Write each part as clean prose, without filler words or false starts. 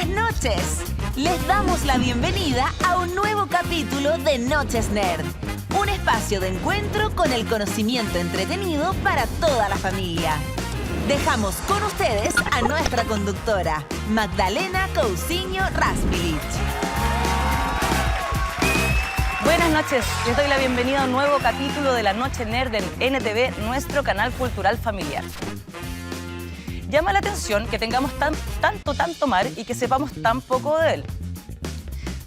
Buenas noches. Les damos la bienvenida a un nuevo capítulo de Noches Nerd. Un espacio de encuentro con el conocimiento entretenido para toda la familia. Dejamos con ustedes a nuestra conductora, Magdalena Cousiño Rasmilich. Buenas noches, les doy la bienvenida a un nuevo capítulo de la Noche Nerd en NTV, nuestro canal cultural familiar. Llama la atención que tengamos tanto mar y que sepamos tan poco de él.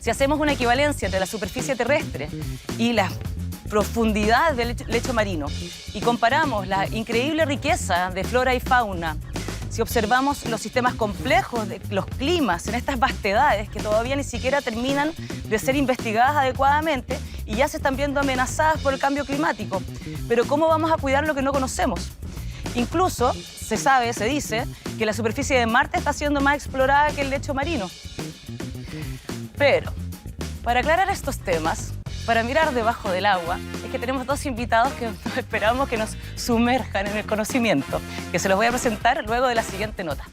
Si hacemos una equivalencia entre la superficie terrestre y la profundidad del lecho marino y comparamos la increíble riqueza de flora y fauna, si observamos los sistemas complejos de los climas en estas vastedades que todavía ni siquiera terminan de ser investigadas adecuadamente y ya se están viendo amenazadas por el cambio climático. Pero ¿cómo vamos a cuidar lo que no conocemos? Incluso se dice que la superficie de Marte está siendo más explorada que el lecho marino. Pero, para aclarar estos temas, para mirar debajo del agua, es que tenemos dos invitados que esperamos que nos sumerjan en el conocimiento, que se los voy a presentar luego de la siguiente nota.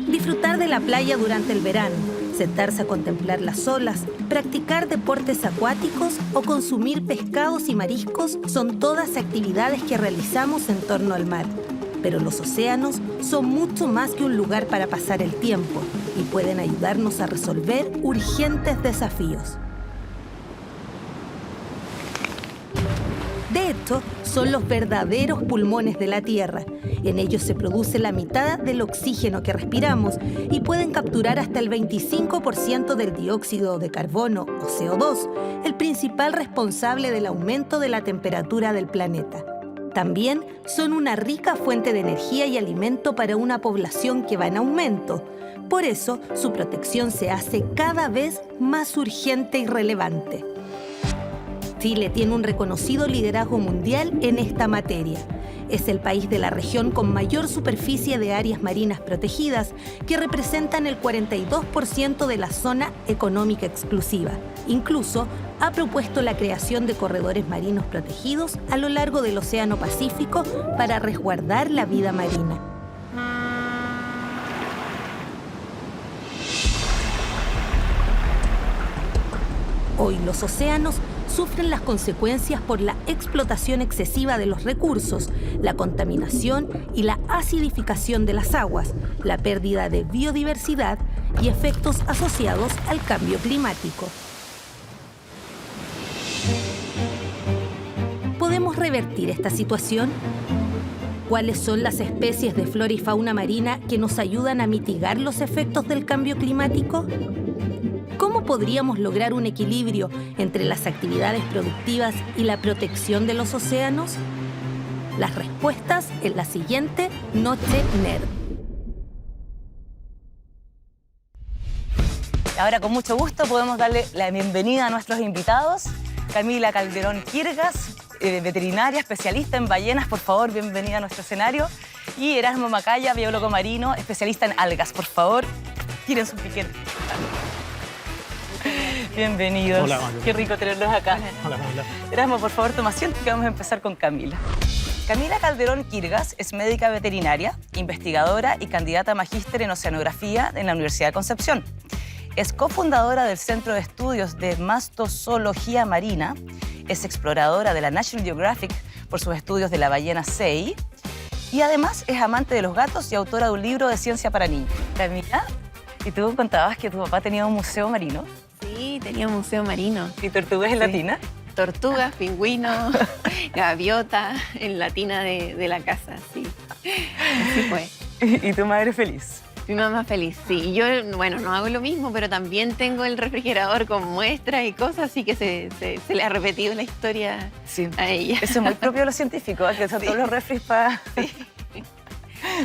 Disfrutar de la playa durante el verano, sentarse a contemplar las olas, practicar deportes acuáticos o consumir pescados y mariscos son todas actividades que realizamos en torno al mar. Pero los océanos son mucho más que un lugar para pasar el tiempo y pueden ayudarnos a resolver urgentes desafíos. De hecho, son los verdaderos pulmones de la Tierra. En ellos se produce la mitad del oxígeno que respiramos y pueden capturar hasta el 25% del dióxido de carbono o CO2, el principal responsable del aumento de la temperatura del planeta. También son una rica fuente de energía y alimento para una población que va en aumento. Por eso, su protección se hace cada vez más urgente y relevante. Chile tiene un reconocido liderazgo mundial en esta materia. Es el país de la región con mayor superficie de áreas marinas protegidas, que representan el 42% de la zona económica exclusiva. Incluso ha propuesto la creación de corredores marinos protegidos a lo largo del Océano Pacífico para resguardar la vida marina. Hoy los océanos sufren las consecuencias por la explotación excesiva de los recursos, la contaminación y la acidificación de las aguas, la pérdida de biodiversidad y efectos asociados al cambio climático. ¿Podemos revertir esta situación? ¿Cuáles son las especies de flora y fauna marina que nos ayudan a mitigar los efectos del cambio climático? ¿Cómo podríamos lograr un equilibrio entre las actividades productivas y la protección de los océanos? Las respuestas en la siguiente Noche Nerd. Ahora, con mucho gusto, podemos darle la bienvenida a nuestros invitados. Camila Calderón Quirgas, veterinaria, especialista en ballenas, por favor, bienvenida a nuestro escenario. Y Erasmo Macaya, biólogo marino, especialista en algas, por favor, tiren su piquete. Bienvenidos. Hola, Mario. Qué rico tenerlos acá. Hola, hola. Erasmo, por favor, toma asiento que vamos a empezar con Camila. Camila Calderón Quirgas es médica veterinaria, investigadora y candidata a magíster en oceanografía en la Universidad de Concepción. Es cofundadora del Centro de Estudios de Mastozoología Marina, es exploradora de la National Geographic por sus estudios de la ballena Sei y además es amante de los gatos y autora de un libro de ciencia para niños. Camila, ¿y tú contabas que tu papá tenía un museo marino? Sí, tenía un museo marino. ¿Y tortugas en latina? Tortugas, pingüinos, gaviota en latina de la casa, sí. Así fue. ¿Y tu madre feliz? Mi mamá feliz, sí. Y yo, bueno, no hago lo mismo, pero también tengo el refrigerador con muestras y cosas, así que se le ha repetido la historia a ella. Eso es muy propio de los científicos, que son todos los refris para...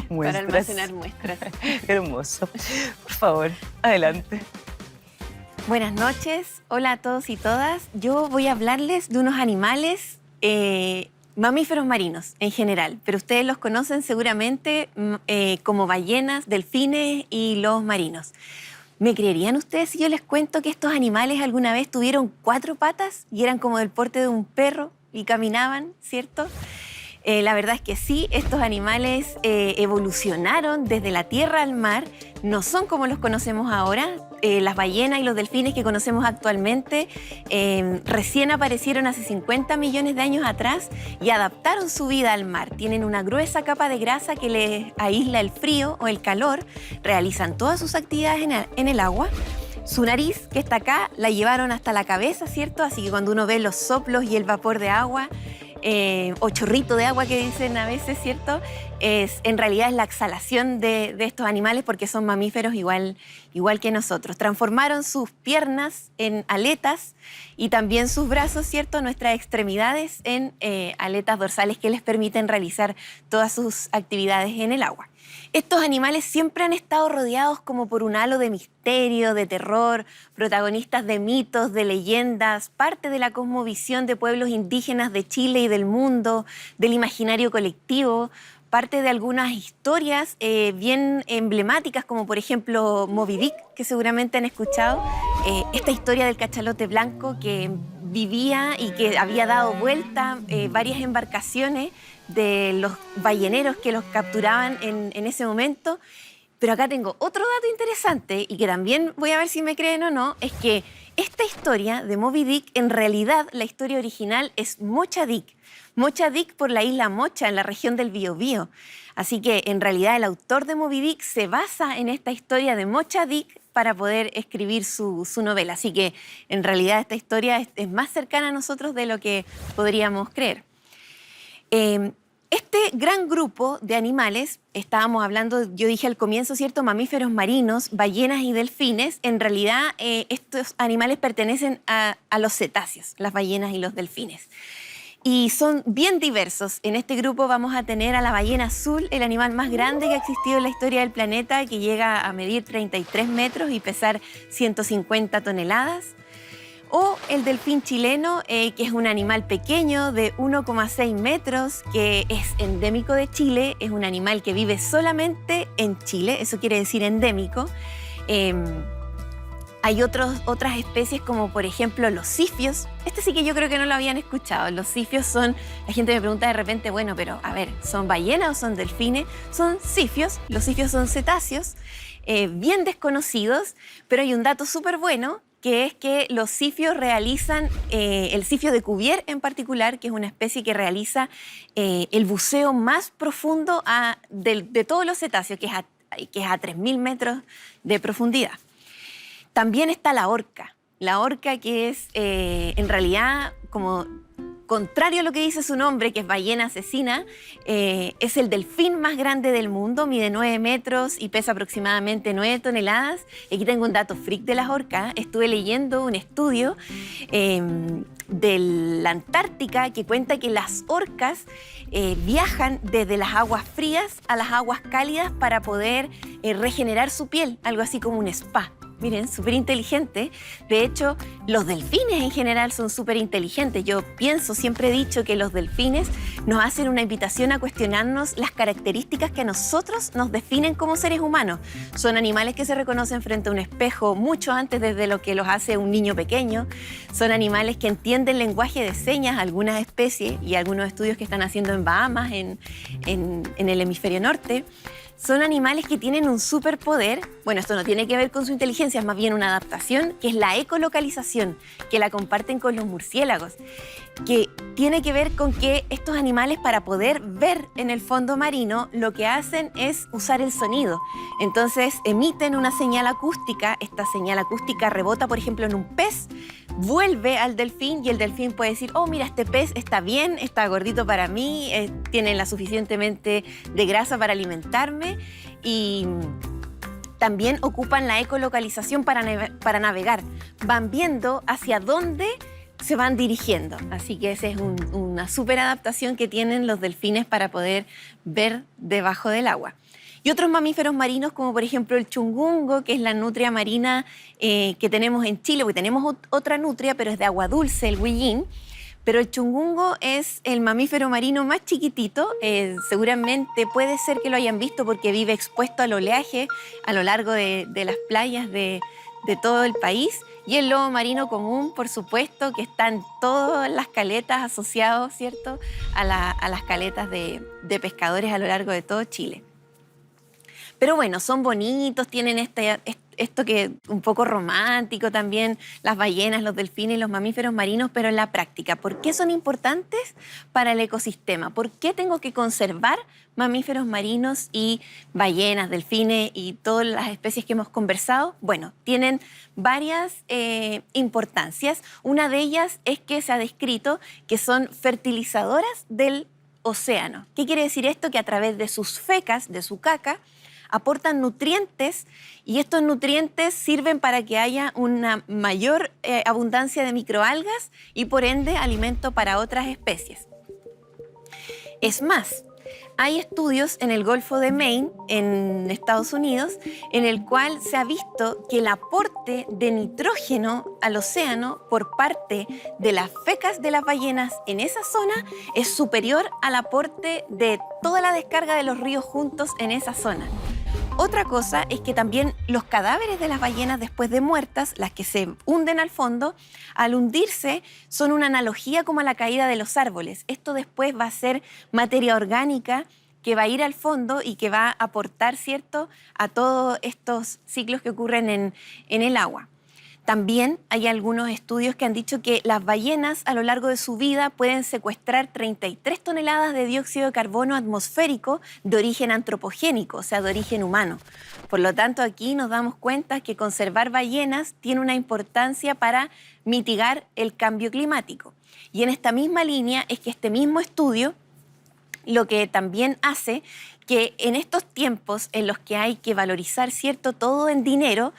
Para almacenar muestras. Hermoso. Por favor, adelante. Buenas noches, hola a todos y todas. Yo voy a hablarles de unos animales mamíferos marinos en general, pero ustedes los conocen seguramente como ballenas, delfines y lobos marinos. ¿Me creerían ustedes si yo les cuento que estos animales alguna vez tuvieron 4 patas y eran como del porte de un perro y caminaban, ¿cierto? La verdad es que sí, estos animales evolucionaron desde la tierra al mar, no son como los conocemos ahora. Las ballenas y los delfines que conocemos actualmente recién aparecieron hace 50 millones de años atrás y adaptaron su vida al mar. Tienen una gruesa capa de grasa que les aísla el frío o el calor, realizan todas sus actividades en el agua. Su nariz, que está acá, la llevaron hasta la cabeza, ¿cierto? Así que cuando uno ve los soplos y el vapor de agua, o chorrito de agua que dicen a veces, ¿cierto? En realidad es la exhalación de estos animales porque son mamíferos igual que nosotros. Transformaron sus piernas en aletas y también sus brazos, ¿cierto? Nuestras extremidades en aletas dorsales que les permiten realizar todas sus actividades en el agua. Estos animales siempre han estado rodeados como por un halo de misterio, de terror, protagonistas de mitos, de leyendas, parte de la cosmovisión de pueblos indígenas de Chile y del mundo, del imaginario colectivo, parte de algunas historias bien emblemáticas, como por ejemplo Moby Dick, que seguramente han escuchado, esta historia del cachalote blanco que vivía y que había dado vuelta varias embarcaciones de los balleneros que los capturaban en ese momento. Pero acá tengo otro dato interesante y que también voy a ver si me creen o no, es que esta historia de Moby Dick, en realidad la historia original es Mocha Dick. Mocha Dick por la isla Mocha, en la región del Biobío. Así que en realidad el autor de Moby Dick se basa en esta historia de Mocha Dick para poder escribir su novela. Así que en realidad esta historia es más cercana a nosotros de lo que podríamos creer. Este gran grupo de animales, estábamos hablando, yo dije al comienzo, ¿cierto? Mamíferos marinos, ballenas y delfines. En realidad, estos animales pertenecen a los cetáceos, las ballenas y los delfines. Y son bien diversos. En este grupo vamos a tener a la ballena azul, el animal más grande que ha existido en la historia del planeta, que llega a medir 33 metros y pesar 150 toneladas. O el delfín chileno, que es un animal pequeño de 1,6 metros, que es endémico de Chile, es un animal que vive solamente en Chile, eso quiere decir endémico. Hay otras especies como por ejemplo los cifios. Este sí que yo creo que no lo habían escuchado. Los cifios son, la gente me pregunta de repente, bueno, pero a ver, ¿son ballenas o son delfines? Son cifios, los cifios son cetáceos, bien desconocidos, pero hay un dato súper bueno, que es que los cifios realizan, el cifio de Cuvier en particular, que es una especie que realiza el buceo más profundo de todos los cetáceos, que es a 3.000 metros de profundidad. También está la orca que es en realidad como contrario a lo que dice su nombre, que es ballena asesina, es el delfín más grande del mundo, mide 9 metros y pesa aproximadamente 9 toneladas. Aquí tengo un dato freak de las orcas. Estuve leyendo un estudio de la Antártica que cuenta que las orcas viajan desde las aguas frías a las aguas cálidas para poder regenerar su piel, algo así como un spa. Miren, súper inteligente. De hecho, los delfines en general son súper inteligentes. Yo siempre he dicho que los delfines nos hacen una invitación a cuestionarnos las características que a nosotros nos definen como seres humanos. Son animales que se reconocen frente a un espejo mucho antes desde lo que los hace un niño pequeño. Son animales que entienden lenguaje de señas, algunas especies y algunos estudios que están haciendo en Bahamas, en el hemisferio norte. Son animales que tienen un superpoder. Bueno, esto no tiene que ver con su inteligencia, es más bien una adaptación, que es la ecolocalización, que la comparten con los murciélagos, que tiene que ver con que estos animales, para poder ver en el fondo marino, lo que hacen es usar el sonido. Entonces emiten una señal acústica. Esta señal acústica rebota, por ejemplo, en un pez, vuelve al delfín y el delfín puede decir, oh, mira, este pez está bien, está gordito para mí, tiene la suficientemente de grasa para alimentarme. Y también ocupan la ecolocalización para navegar. Van viendo hacia dónde se van dirigiendo. Así que esa es una súper adaptación que tienen los delfines para poder ver debajo del agua. Y otros mamíferos marinos, como por ejemplo el chungungo, que es la nutria marina que tenemos en Chile, porque tenemos otra nutria, pero es de agua dulce, el huillín. Pero el chungungo es el mamífero marino más chiquitito. Seguramente puede ser que lo hayan visto porque vive expuesto al oleaje a lo largo de las playas de de todo el país. Y el lobo marino común, por supuesto, que está en todas las caletas asociados, ¿cierto?, a las caletas de pescadores a lo largo de todo Chile. Pero bueno, son bonitos, tienen esto que un poco romántico también, las ballenas, los delfines y los mamíferos marinos, pero en la práctica, ¿por qué son importantes para el ecosistema? ¿Por qué tengo que conservar mamíferos marinos y ballenas, delfines y todas las especies que hemos conversado? Bueno, tienen varias importancias. Una de ellas es que se ha descrito que son fertilizadoras del océano. ¿Qué quiere decir esto? Que a través de sus fecas, de su caca, aportan nutrientes y estos nutrientes sirven para que haya una mayor abundancia de microalgas y por ende alimento para otras especies. Es más, hay estudios en el Golfo de Maine, en Estados Unidos, en el cual se ha visto que el aporte de nitrógeno al océano por parte de las fecas de las ballenas en esa zona es superior al aporte de toda la descarga de los ríos juntos en esa zona. Otra cosa es que también los cadáveres de las ballenas después de muertas, las que se hunden al fondo, al hundirse son una analogía como a la caída de los árboles. Esto después va a ser materia orgánica que va a ir al fondo y que va a aportar, ¿cierto?, a todos estos ciclos que ocurren en el agua. También hay algunos estudios que han dicho que las ballenas a lo largo de su vida pueden secuestrar 33 toneladas de dióxido de carbono atmosférico de origen antropogénico, o sea, de origen humano. Por lo tanto, aquí nos damos cuenta que conservar ballenas tiene una importancia para mitigar el cambio climático. Y en esta misma línea es que este mismo estudio lo que también hace que en estos tiempos en los que hay que valorizar, ¿cierto?, todo en dinero,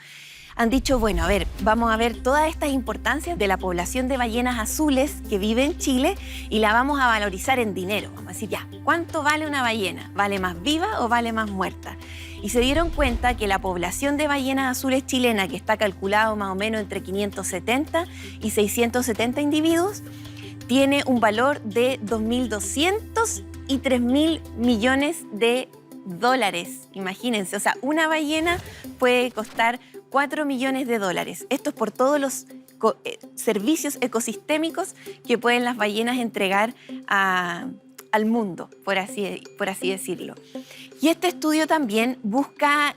han dicho, bueno, a ver, vamos a ver todas estas importancias de la población de ballenas azules que vive en Chile y la vamos a valorizar en dinero. Vamos a decir, ya, ¿cuánto vale una ballena? ¿Vale más viva o vale más muerta? Y se dieron cuenta que la población de ballenas azules chilena, que está calculado más o menos entre 570 y 670 individuos, tiene un valor de 2.200 y 3.000 millones de dólares. Imagínense, o sea, una ballena puede costar 4 millones de dólares. Esto es por todos los servicios ecosistémicos que pueden las ballenas entregar al mundo, por así decirlo. Y este estudio también busca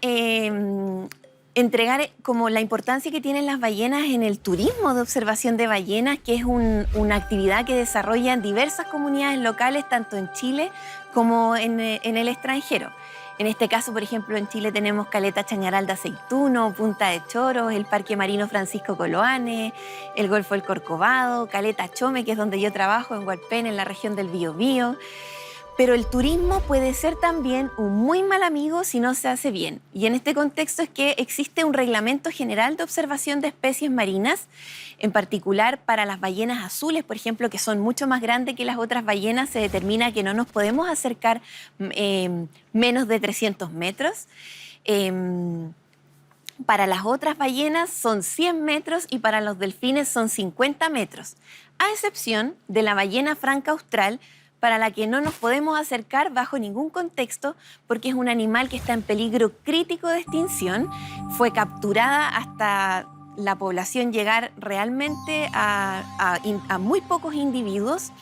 entregar como la importancia que tienen las ballenas en el turismo de observación de ballenas, que es una actividad que desarrollan diversas comunidades locales, tanto en Chile como en el extranjero. En este caso, por ejemplo, en Chile tenemos Caleta Chañaral de Aceituno, Punta de Choros, el Parque Marino Francisco Coloane, el Golfo del Corcovado, Caleta Chome, que es donde yo trabajo, en Hualpén, en la región del Biobío. Pero el turismo puede ser también un muy mal amigo si no se hace bien. Y en este contexto es que existe un reglamento general de observación de especies marinas, en particular para las ballenas azules, por ejemplo, que son mucho más grandes que las otras ballenas, se determina que no nos podemos acercar menos de 300 metros. Para las otras ballenas son 100 metros y para los delfines son 50 metros, a excepción de la ballena franca austral, para la que no nos podemos acercar bajo ningún contexto porque es un animal que está en peligro crítico de extinción. Fue capturada hasta la población llegar realmente a muy pocos individuos.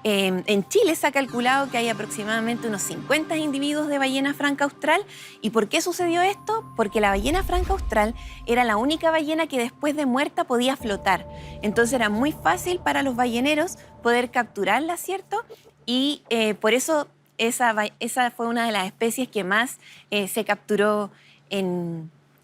En Chile se ha calculado que hay aproximadamente unos 50 individuos de ballena franca austral. ¿Y por qué sucedió esto? Porque la ballena franca austral era la única ballena que después de muerta podía flotar. Entonces era muy fácil para los balleneros poder capturarla, ¿cierto? Y por eso esa fue una de las especies que más se capturó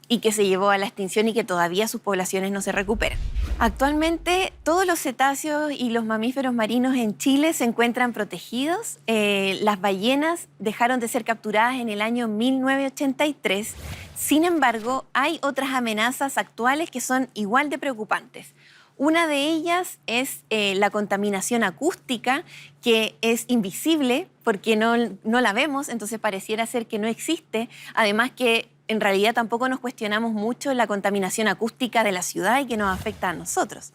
y que se llevó a la extinción y que todavía sus poblaciones no se recuperan. Actualmente todos los cetáceos y los mamíferos marinos en Chile se encuentran protegidos. Las ballenas dejaron de ser capturadas en el año 1983. Sin embargo, hay otras amenazas actuales que son igual de preocupantes. Una de ellas es la contaminación acústica, que es invisible porque no la vemos, entonces pareciera ser que no existe. Además que en realidad tampoco nos cuestionamos mucho la contaminación acústica de la ciudad y que nos afecta a nosotros.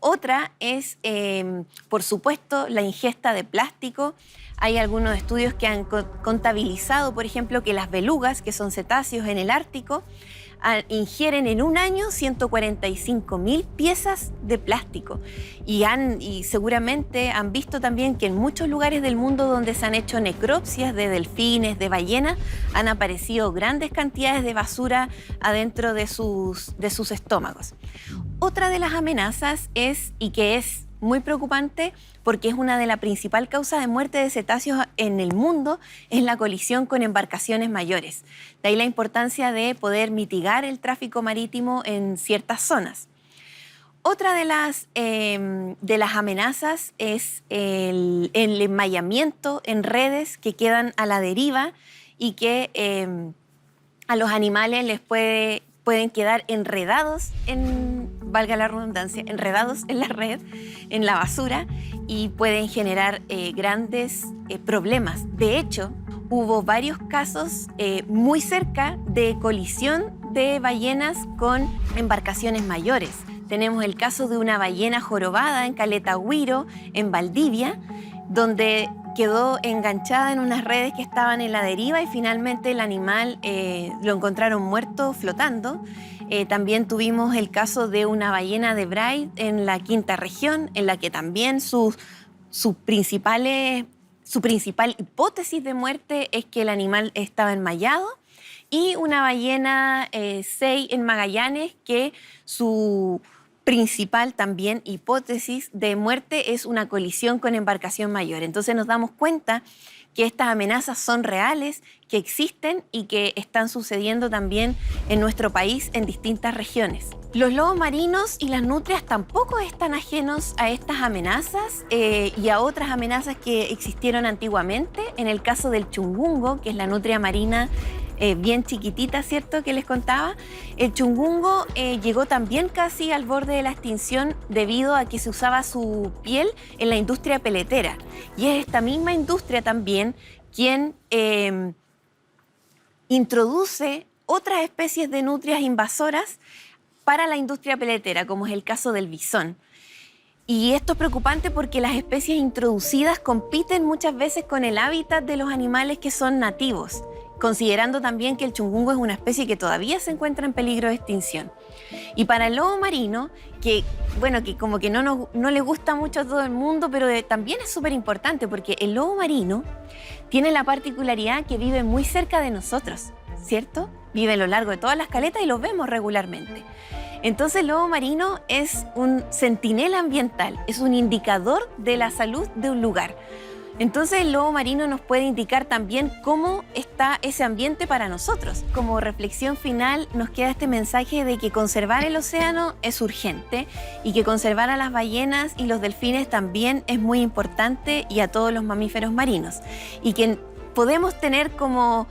Otra es, por supuesto, la ingesta de plástico. Hay algunos estudios que han contabilizado, por ejemplo, que las belugas, que son cetáceos en el Ártico, ingieren en un año 145.000 piezas de plástico. Y seguramente han visto también que en muchos lugares del mundo donde se han hecho necropsias de delfines, de ballenas, han aparecido grandes cantidades de basura adentro de sus estómagos. Otra de las amenazas es, y que es muy preocupante porque es una de las principales causas de muerte de cetáceos en el mundo, es la colisión con embarcaciones mayores. De ahí la importancia de poder mitigar el tráfico marítimo en ciertas zonas. Otra de las amenazas es el enmayamiento en redes que quedan a la deriva y que a los animales les pueden quedar enredados valga la redundancia, enredados en la red, en la basura, y pueden generar grandes problemas. De hecho, hubo varios casos muy cerca de colisión de ballenas con embarcaciones mayores. Tenemos el caso de una ballena jorobada en Caleta Huiro, en Valdivia, donde quedó enganchada en unas redes que estaban en la deriva y finalmente el animal lo encontraron muerto flotando. También tuvimos el caso de una ballena de Braid en la quinta región, en la que también su principal hipótesis de muerte es que el animal estaba enmayado. Y una ballena Sei en Magallanes, que su principal también hipótesis de muerte es una colisión con embarcación mayor. Entonces nos damos cuenta que estas amenazas son reales, que existen y que están sucediendo también en nuestro país en distintas regiones. Los lobos marinos y las nutrias tampoco están ajenos a estas amenazas y a otras amenazas que existieron antiguamente. En el caso del chungungo, que es la nutria marina bien chiquitita, ¿cierto?, que les contaba. El chungungo llegó también casi al borde de la extinción debido a que se usaba su piel en la industria peletera. Y es esta misma industria también quien introduce otras especies de nutrias invasoras para la industria peletera, como es el caso del bisón. Y esto es preocupante porque las especies introducidas compiten muchas veces con el hábitat de los animales que son nativos, considerando también que el chungungo es una especie que todavía se encuentra en peligro de extinción. Y para el lobo marino, que como que no le gusta mucho a todo el mundo, pero también es súper importante porque el lobo marino tiene la particularidad que vive muy cerca de nosotros, ¿cierto? Vive a lo largo de todas las caletas y los vemos regularmente. Entonces el lobo marino es un centinela ambiental, es un indicador de la salud de un lugar. Entonces el lobo marino nos puede indicar también cómo está ese ambiente para nosotros. Como reflexión final nos queda este mensaje de que conservar el océano es urgente y que conservar a las ballenas y los delfines también es muy importante y a todos los mamíferos marinos. Y que podemos tener como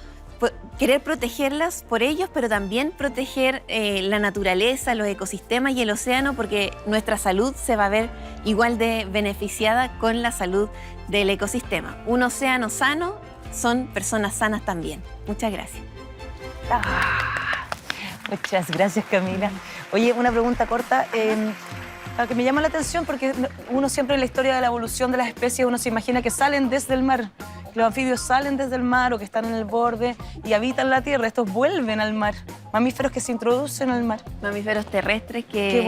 querer protegerlas por ellos, pero también proteger la naturaleza, los ecosistemas y el océano, porque nuestra salud se va a ver igual de beneficiada con la salud del ecosistema. Un océano sano son personas sanas también. Muchas gracias. Muchas gracias, Camila. Oye, una pregunta corta que me llama la atención porque uno siempre en la historia de la evolución de las especies uno se imagina que salen desde el mar. Los anfibios salen desde el mar o que están en el borde y habitan la tierra. Estos vuelven al mar. Mamíferos que se introducen al mar. Mamíferos terrestres que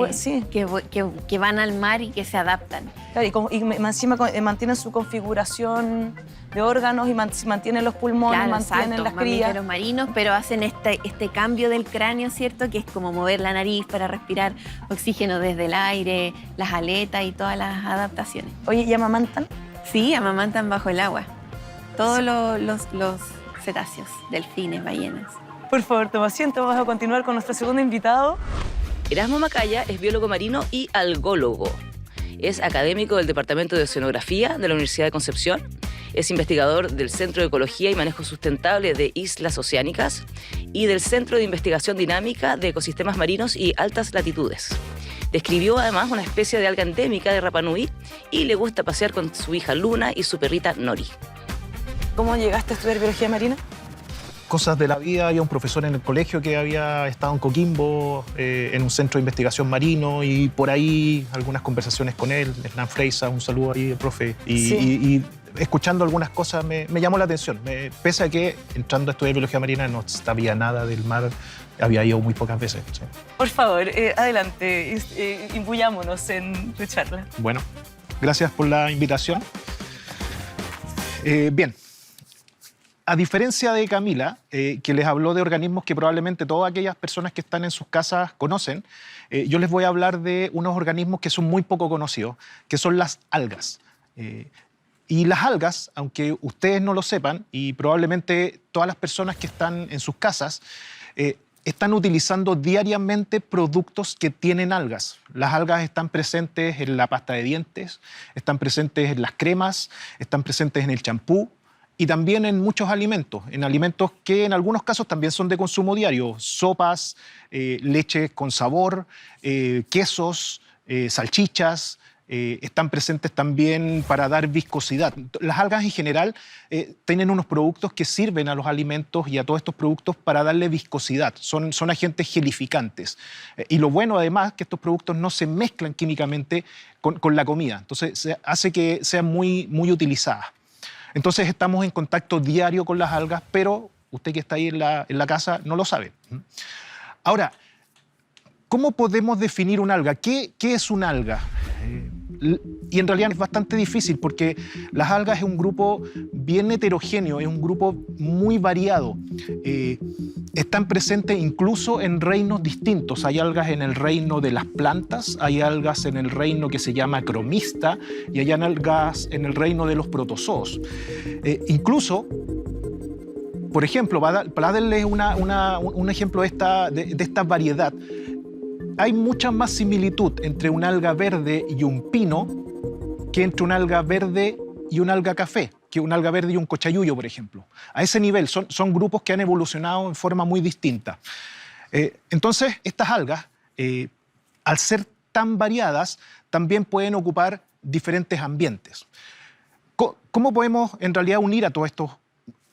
van al mar y que se adaptan. Claro, y encima mantienen su configuración de órganos y mantienen los pulmones, claro, mantienen las crías. Mamíferos marinos, pero hacen este cambio del cráneo, ¿cierto? Que es como mover la nariz para respirar oxígeno desde el aire, las aletas y todas las adaptaciones. Oye, ¿y amamantan? Sí, amamantan bajo el agua. Todos los cetáceos, delfines, ballenas. Por favor, toma asiento. Vamos a continuar con nuestro segundo invitado. Erasmo Macaya es biólogo marino y algólogo. Es académico del Departamento de Oceanografía de la Universidad de Concepción. Es investigador del Centro de Ecología y Manejo Sustentable de Islas Oceánicas y del Centro de Investigación Dinámica de Ecosistemas Marinos y Altas Latitudes. Describió además una especie de alga endémica de Rapa Nui y le gusta pasear con su hija Luna y su perrita Nori. ¿Cómo llegaste a estudiar biología marina? Cosas de la vida. Había un profesor en el colegio que había estado en Coquimbo, en un centro de investigación marino, y por ahí algunas conversaciones con él. Hernán Freisa, un saludo ahí, profe. Y escuchando algunas cosas me llamó la atención. Pese a que entrando a estudiar biología marina no sabía nada del mar, había ido muy pocas veces. Sí. Por favor, adelante, imbuyámonos en tu charla. Bueno, gracias por la invitación. Bien, a diferencia de Camila, que les habló de organismos que probablemente todas aquellas personas que están en sus casas conocen, yo les voy a hablar de unos organismos que son muy poco conocidos, que son las algas. Y las algas, aunque ustedes no lo sepan, y probablemente todas las personas que están en sus casas, están utilizando diariamente productos que tienen algas. Las algas están presentes en la pasta de dientes, están presentes en las cremas, están presentes en el champú y también en muchos alimentos, en alimentos que en algunos casos también son de consumo diario, sopas, leche con sabor, quesos, salchichas. Están presentes también para dar viscosidad. Las algas en general tienen unos productos que sirven a los alimentos y a todos estos productos para darle viscosidad. Son agentes gelificantes. Y lo bueno además que estos productos no se mezclan químicamente con la comida. Entonces hace que sean muy utilizadas. Entonces estamos en contacto diario con las algas, pero usted que está ahí en la casa no lo sabe. Ahora, ¿cómo podemos definir una alga? ¿Qué es una alga? Y en realidad es bastante difícil porque las algas es un grupo bien heterogéneo, es un grupo muy variado. Están presentes incluso en reinos distintos. Hay algas en el reino de las plantas, hay algas en el reino que se llama cromista y hay algas en el reino de los protozoos. Incluso, por ejemplo, para darles un ejemplo de esta variedad, hay mucha más similitud entre una alga verde y un pino que entre una alga verde y una alga café, que una alga verde y un cochayuyo, por ejemplo. A ese nivel son grupos que han evolucionado en forma muy distinta. Entonces, estas algas, al ser tan variadas, también pueden ocupar diferentes ambientes. ¿Cómo podemos en realidad unir a todos estos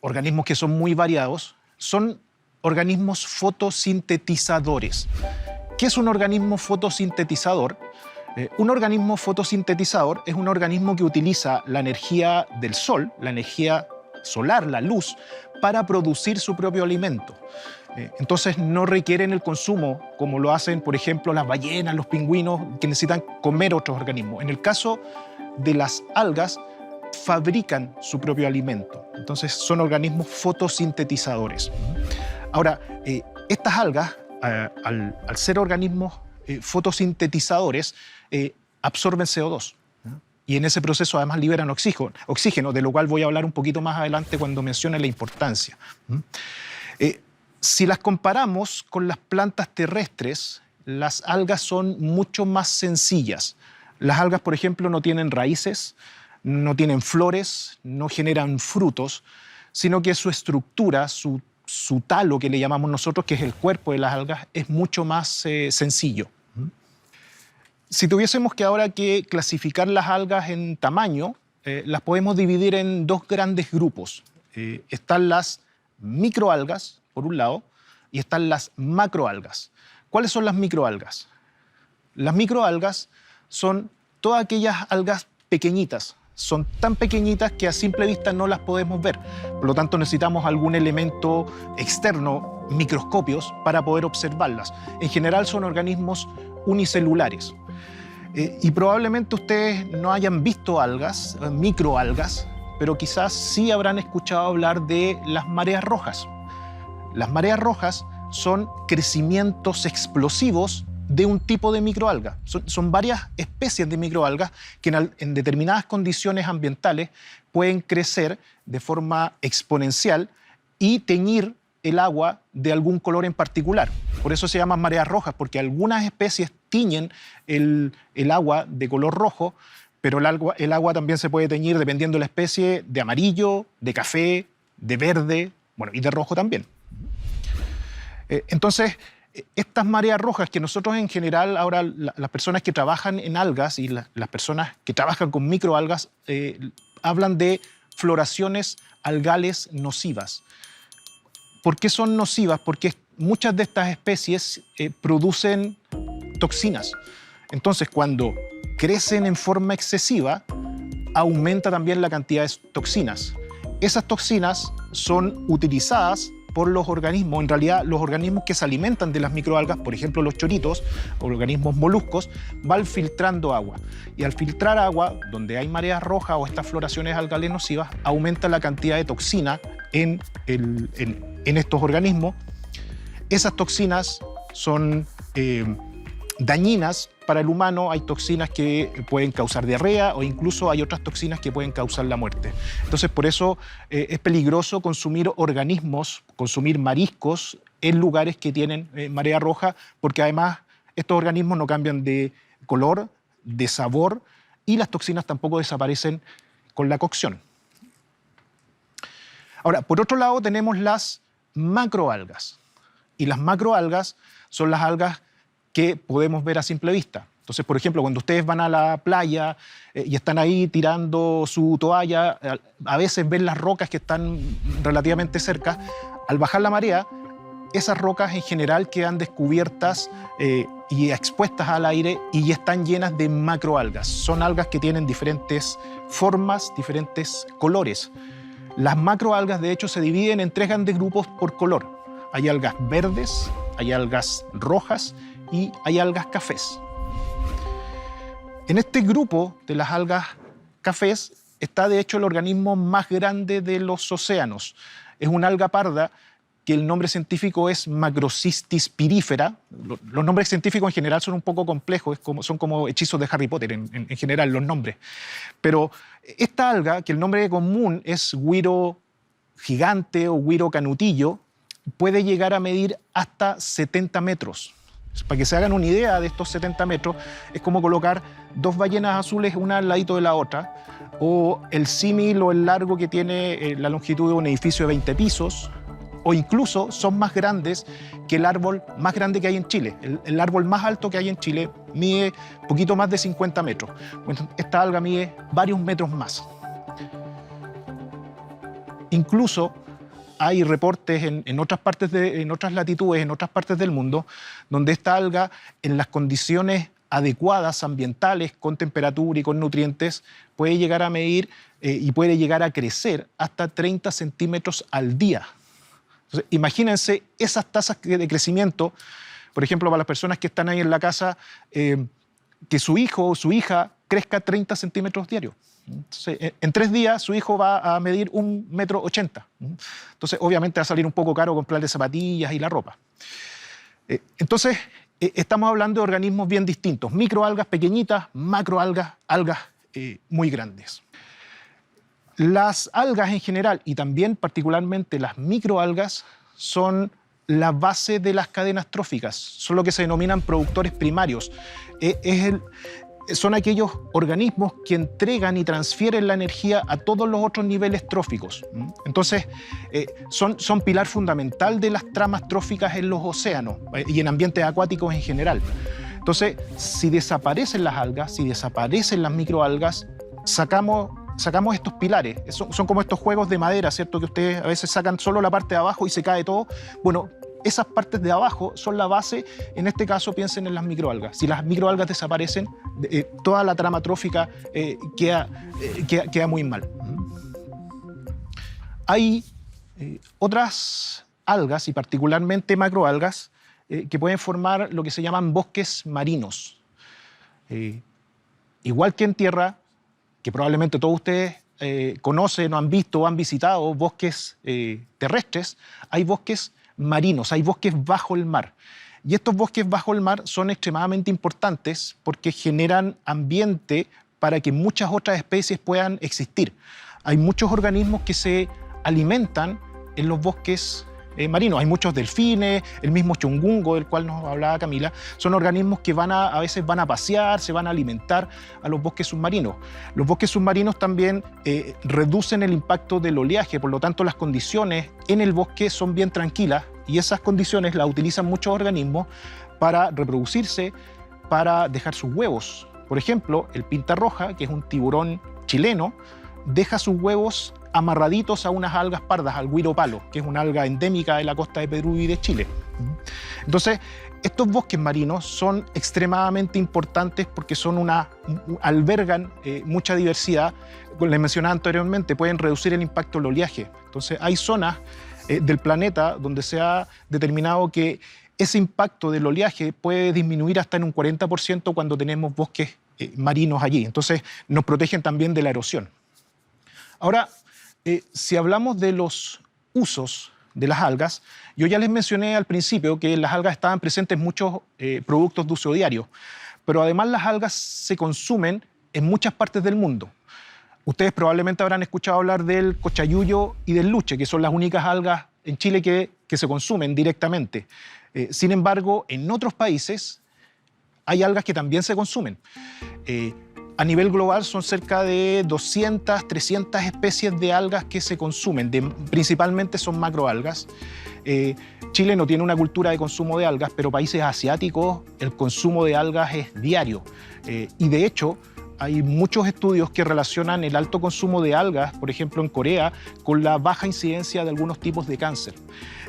organismos que son muy variados? Son organismos fotosintetizadores. ¿Qué es un organismo fotosintetizador? Un organismo fotosintetizador es un organismo que utiliza la energía del sol, la energía solar, la luz, para producir su propio alimento. Entonces no requieren el consumo como lo hacen, por ejemplo, las ballenas, los pingüinos, que necesitan comer otros organismos. En el caso de las algas, fabrican su propio alimento. Entonces son organismos fotosintetizadores. Ahora, estas algas, al ser organismos fotosintetizadores, absorben CO2. Y en ese proceso además liberan oxígeno, de lo cual voy a hablar un poquito más adelante cuando mencione la importancia. Si las comparamos con las plantas terrestres, las algas son mucho más sencillas. Las algas, por ejemplo, no tienen raíces, no tienen flores, no generan frutos, sino que su estructura, su talo que le llamamos nosotros, que es el cuerpo de las algas, es mucho más sencillo. Si tuviésemos que ahora que clasificar las algas en tamaño, las podemos dividir en dos grandes grupos. Están las microalgas, por un lado, y están las macroalgas. ¿Cuáles son las microalgas? Las microalgas son todas aquellas algas pequeñitas. Son tan pequeñitas que a simple vista no las podemos ver. Por lo tanto, necesitamos algún elemento externo, microscopios, para poder observarlas. En general son organismos unicelulares. Y probablemente ustedes no hayan visto algas, microalgas, pero quizás sí habrán escuchado hablar de las mareas rojas. Las mareas rojas son crecimientos explosivos de un tipo de microalga. Son varias especies de microalgas que en determinadas condiciones ambientales pueden crecer de forma exponencial y teñir el agua de algún color en particular. Por eso se llaman mareas rojas, porque algunas especies tiñen el agua de color rojo, pero el agua también se puede teñir, dependiendo de la especie, de amarillo, de café, de verde, bueno, y de rojo también. Entonces, estas mareas rojas que nosotros en general, ahora las personas que trabajan en algas y las personas que trabajan con microalgas hablan de floraciones algales nocivas. ¿Por qué son nocivas? Porque muchas de estas especies producen toxinas. Entonces, cuando crecen en forma excesiva, aumenta también la cantidad de toxinas. Esas toxinas son utilizadas por los organismos, en realidad los organismos que se alimentan de las microalgas, por ejemplo los choritos, o organismos moluscos, van filtrando agua. Y al filtrar agua, donde hay mareas rojas o estas floraciones algales nocivas, aumenta la cantidad de toxina en estos organismos. Esas toxinas son dañinas para el humano. Hay toxinas que pueden causar diarrea o incluso hay otras toxinas que pueden causar la muerte. Entonces, por eso es peligroso consumir organismos, consumir mariscos en lugares que tienen marea roja, porque además estos organismos no cambian de color, de sabor, y las toxinas tampoco desaparecen con la cocción. Ahora, por otro lado, tenemos las macroalgas. Y las macroalgas son las algas que podemos ver a simple vista. Entonces, por ejemplo, cuando ustedes van a la playa y están ahí tirando su toalla, a veces ven las rocas que están relativamente cerca. Al bajar la marea, esas rocas en general quedan descubiertas y expuestas al aire y están llenas de macroalgas. Son algas que tienen diferentes formas, diferentes colores. Las macroalgas, de hecho, se dividen en 3 grandes grupos por color. Hay algas verdes, hay algas rojas y hay algas cafés. En este grupo de las algas cafés está de hecho el organismo más grande de los océanos. Es una alga parda que el nombre científico es Macrocystis pirífera. Los nombres científicos en general son un poco complejos, son como hechizos de Harry Potter en general los nombres. Pero esta alga, que el nombre común es güiro gigante o güiro canutillo, puede llegar a medir hasta 70 metros. Para que se hagan una idea de estos 70 metros, es como colocar 2 ballenas azules una al ladito de la otra, o el símil o el largo que tiene la longitud de un edificio de 20 pisos, o incluso son más grandes que el árbol más grande que hay en Chile. El árbol más alto que hay en Chile mide poquito más de 50 metros. Bueno, esta alga mide varios metros más. Incluso hay reportes en otras partes en otras latitudes, en otras partes del mundo, donde esta alga, en las condiciones adecuadas ambientales, con temperatura y con nutrientes, puede llegar a medir y puede llegar a crecer hasta 30 centímetros al día. Entonces, imagínense esas tasas de crecimiento, por ejemplo, para las personas que están ahí en la casa, que su hijo o su hija crezca 30 centímetros diarios. Entonces, en 3 días su hijo va a medir 1,80 m. Entonces, obviamente va a salir un poco caro comprarle zapatillas y la ropa. Entonces, estamos hablando de organismos bien distintos. Microalgas pequeñitas, macroalgas, algas muy grandes. Las algas en general y también particularmente las microalgas son la base de las cadenas tróficas. Son lo que se denominan productores primarios. Son aquellos organismos que entregan y transfieren la energía a todos los otros niveles tróficos. Entonces, son pilar fundamental de las tramas tróficas en los océanos y en ambientes acuáticos en general. Entonces, si desaparecen las algas, si desaparecen las microalgas, sacamos estos pilares. Son como estos juegos de madera, ¿cierto? Que ustedes a veces sacan solo la parte de abajo y se cae todo. Bueno, esas partes de abajo son la base. En este caso, piensen en las microalgas. Si las microalgas desaparecen, toda la trama trófica queda muy mal. Hay otras algas, y particularmente macroalgas, que pueden formar lo que se llaman bosques marinos. Igual que en tierra, que probablemente todos ustedes conocen o han visto o han visitado bosques terrestres, hay bosques marinos, hay bosques bajo el mar. Y estos bosques bajo el mar son extremadamente importantes porque generan ambiente para que muchas otras especies puedan existir. Hay muchos organismos que se alimentan en los bosques marinos. Hay muchos delfines, el mismo chungungo del cual nos hablaba Camila. Son organismos que a veces van a pasear, se van a alimentar a los bosques submarinos. Los bosques submarinos también reducen el impacto del oleaje, por lo tanto las condiciones en el bosque son bien tranquilas y esas condiciones las utilizan muchos organismos para reproducirse, para dejar sus huevos. Por ejemplo, el pintarroja, que es un tiburón chileno, deja sus huevos amarraditos a unas algas pardas, al güiro palo, que es una alga endémica de la costa de Perú y de Chile. Entonces, estos bosques marinos son extremadamente importantes porque albergan mucha diversidad. Como les mencionaba anteriormente, pueden reducir el impacto del oleaje. Entonces, hay zonas del planeta donde se ha determinado que ese impacto del oleaje puede disminuir hasta en un 40% cuando tenemos bosques marinos allí. Entonces, nos protegen también de la erosión. Ahora, si hablamos de los usos de las algas, yo ya les mencioné al principio que las algas estaban presentes en muchos productos de uso diario, pero además las algas se consumen en muchas partes del mundo. Ustedes probablemente habrán escuchado hablar del cochayuyo y del luche, que son las únicas algas en Chile que se consumen directamente. Sin embargo, en otros países hay algas que también se consumen. A nivel global son cerca de 200, 300 especies de algas que se consumen, principalmente son macroalgas. Chile no tiene una cultura de consumo de algas, pero países asiáticos el consumo de algas es diario. Y de hecho, hay muchos estudios que relacionan el alto consumo de algas, por ejemplo en Corea, con la baja incidencia de algunos tipos de cáncer.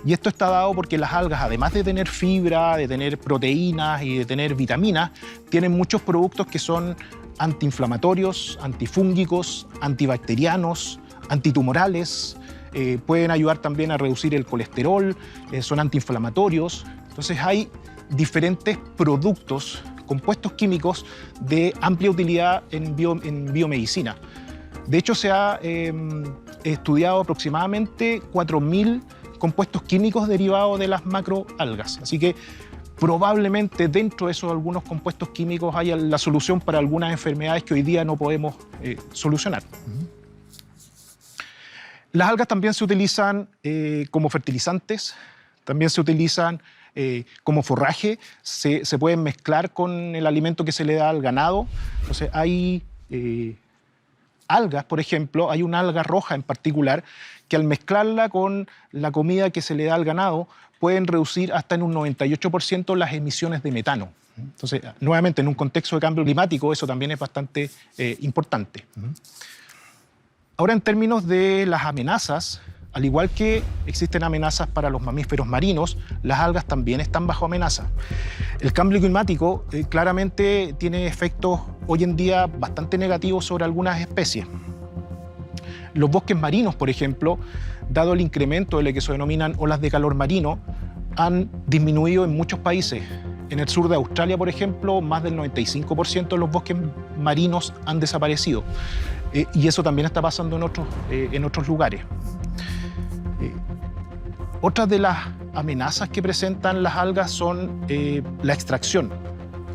Y esto está dado porque las algas, además de tener fibra, de tener proteínas y de tener vitaminas, tienen muchos productos que son antiinflamatorios, antifúngicos, antibacterianos, antitumorales, pueden ayudar también a reducir el colesterol, son antiinflamatorios. Entonces hay diferentes productos, compuestos químicos de amplia utilidad en biomedicina. De hecho, se ha estudiado aproximadamente 4.000 compuestos químicos derivados de las macroalgas. Así que probablemente dentro de esos algunos compuestos químicos haya la solución para algunas enfermedades que hoy día no podemos solucionar. Las algas también se utilizan como fertilizantes, también se utilizan como forraje, se pueden mezclar con el alimento que se le da al ganado. Entonces hay algas, por ejemplo, hay una alga roja en particular que al mezclarla con la comida que se le da al ganado pueden reducir hasta en un 98% las emisiones de metano. Entonces, nuevamente, en un contexto de cambio climático, eso también es bastante importante. Ahora, en términos de las amenazas, al igual que existen amenazas para los mamíferos marinos, las algas también están bajo amenaza. El cambio climático claramente tiene efectos hoy en día bastante negativos sobre algunas especies. Los bosques marinos, por ejemplo, dado el incremento de lo que se denominan olas de calor marino, han disminuido en muchos países. En el sur de Australia, por ejemplo, más del 95% de los bosques marinos han desaparecido. Y eso también está pasando en otros lugares. Otras de las amenazas que presentan las algas son la extracción.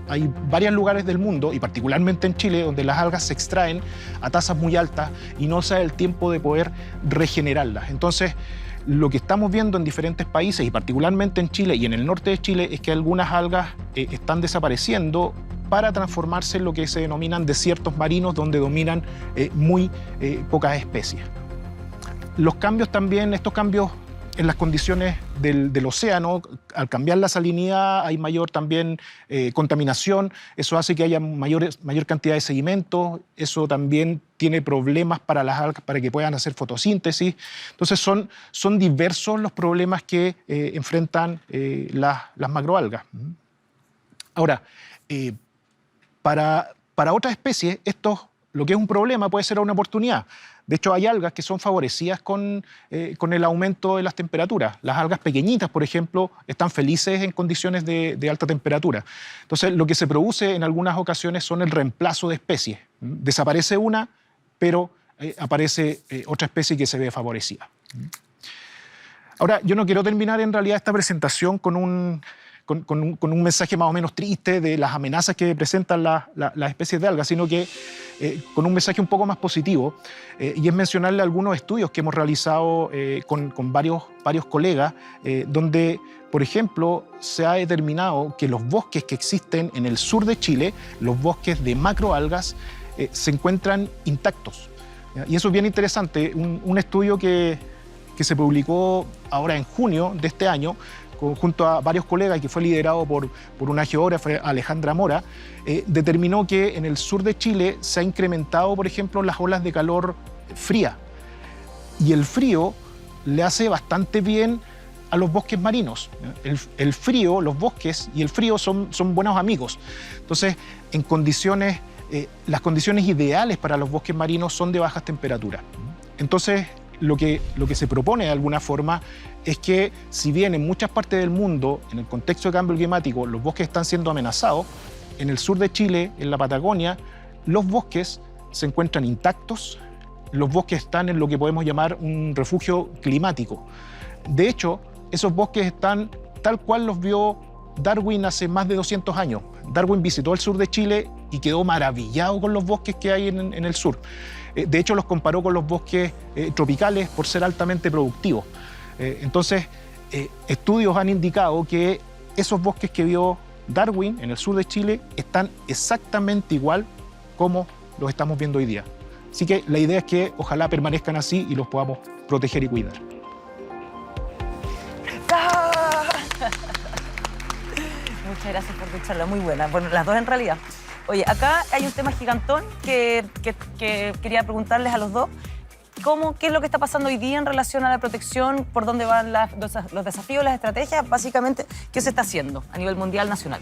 Hay varios lugares del mundo, y particularmente en Chile, donde las algas se extraen a tasas muy altas y no se da el tiempo de poder regenerarlas. Entonces, lo que estamos viendo en diferentes países, y particularmente en Chile y en el norte de Chile, es que algunas algas están desapareciendo para transformarse en lo que se denominan desiertos marinos, donde dominan muy pocas especies. Los cambios también, estos cambios en las condiciones del océano, al cambiar la salinidad hay mayor también contaminación, eso hace que haya mayor cantidad de sedimentos, eso también tiene problemas para las algas para que puedan hacer fotosíntesis. Entonces son diversos los problemas que enfrentan las macroalgas. Ahora, para otras especies, lo que es un problema puede ser una oportunidad. De hecho, hay algas que son favorecidas con el aumento de las temperaturas. Las algas pequeñitas, por ejemplo, están felices en condiciones de alta temperatura. Entonces, lo que se produce en algunas ocasiones son el reemplazo de especies. Desaparece una, pero aparece otra especie que se ve favorecida. Ahora, yo no quiero terminar en realidad esta presentación con un mensaje más o menos triste de las amenazas que presentan las especies de algas, sino que con un mensaje un poco más positivo, y es mencionarle algunos estudios que hemos realizado con varios colegas, donde, por ejemplo, se ha determinado que los bosques que existen en el sur de Chile, los bosques de macroalgas, se encuentran intactos. Y eso es bien interesante. Un estudio que se publicó ahora en junio de este año, junto a varios colegas, que fue liderado por una geógrafa, Alejandra Mora, determinó que en el sur de Chile se ha incrementado, por ejemplo, las olas de calor fría. Y el frío le hace bastante bien a los bosques marinos. El frío, los bosques y el frío son buenos amigos. Entonces, en condiciones, las condiciones ideales para los bosques marinos son de bajas temperaturas. Entonces, lo que se propone de alguna forma es que, si bien en muchas partes del mundo, en el contexto de cambio climático, los bosques están siendo amenazados, en el sur de Chile, en la Patagonia, los bosques se encuentran intactos, los bosques están en lo que podemos llamar un refugio climático. De hecho, esos bosques están tal cual los vio Darwin hace más de 200 años. Darwin visitó el sur de Chile y quedó maravillado con los bosques que hay en el sur. De hecho, los comparó con los bosques tropicales por ser altamente productivos. Entonces, estudios han indicado que esos bosques que vio Darwin en el sur de Chile están exactamente igual como los estamos viendo hoy día. Así que la idea es que ojalá permanezcan así y los podamos proteger y cuidar. Muchas gracias por tu charla, muy buena. Bueno, las dos en realidad. Oye, acá hay un tema gigantón que quería preguntarles a los dos. ¿Qué es lo que está pasando hoy día en relación a la protección? ¿Por dónde van los desafíos, las estrategias? Básicamente, ¿qué se está haciendo a nivel mundial, nacional?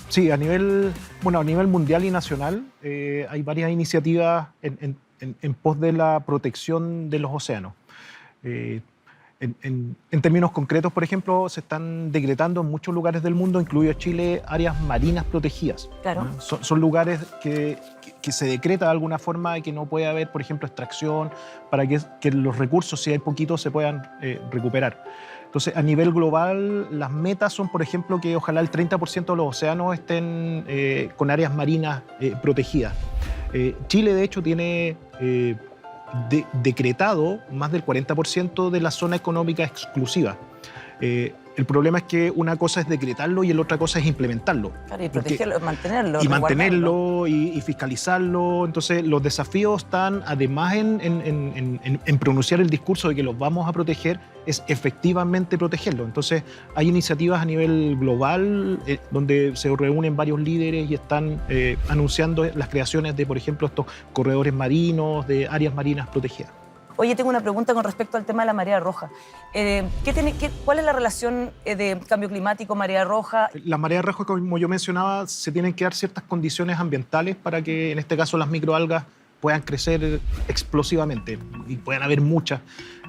Sí, a nivel mundial y nacional hay varias iniciativas en pos de la protección de los océanos. En términos concretos, por ejemplo, se están decretando en muchos lugares del mundo, incluido Chile, áreas marinas protegidas. Claro. Son lugares que se decreta de alguna forma de que no puede haber, por ejemplo, extracción, para que los recursos, si hay poquitos, se puedan recuperar. Entonces, a nivel global, las metas son, por ejemplo, que ojalá el 30% de los océanos estén con áreas marinas protegidas. Chile, de hecho, tiene decretado más del 40% de la zona económica exclusiva. El problema es que una cosa es decretarlo y la otra cosa es implementarlo. Claro, y protegerlo, mantenerlo. Y mantenerlo y fiscalizarlo. Entonces, los desafíos están, además en pronunciar el discurso de que los vamos a proteger, es efectivamente protegerlo. Entonces, hay iniciativas a nivel global donde se reúnen varios líderes y están anunciando las creaciones de, por ejemplo, estos corredores marinos, de áreas marinas protegidas. Oye, tengo una pregunta con respecto al tema de la marea roja. ¿Cuál es la relación de cambio climático, marea roja? La marea roja, como yo mencionaba, se tienen que dar ciertas condiciones ambientales para que, en este caso, las microalgas puedan crecer explosivamente, y puedan haber muchas.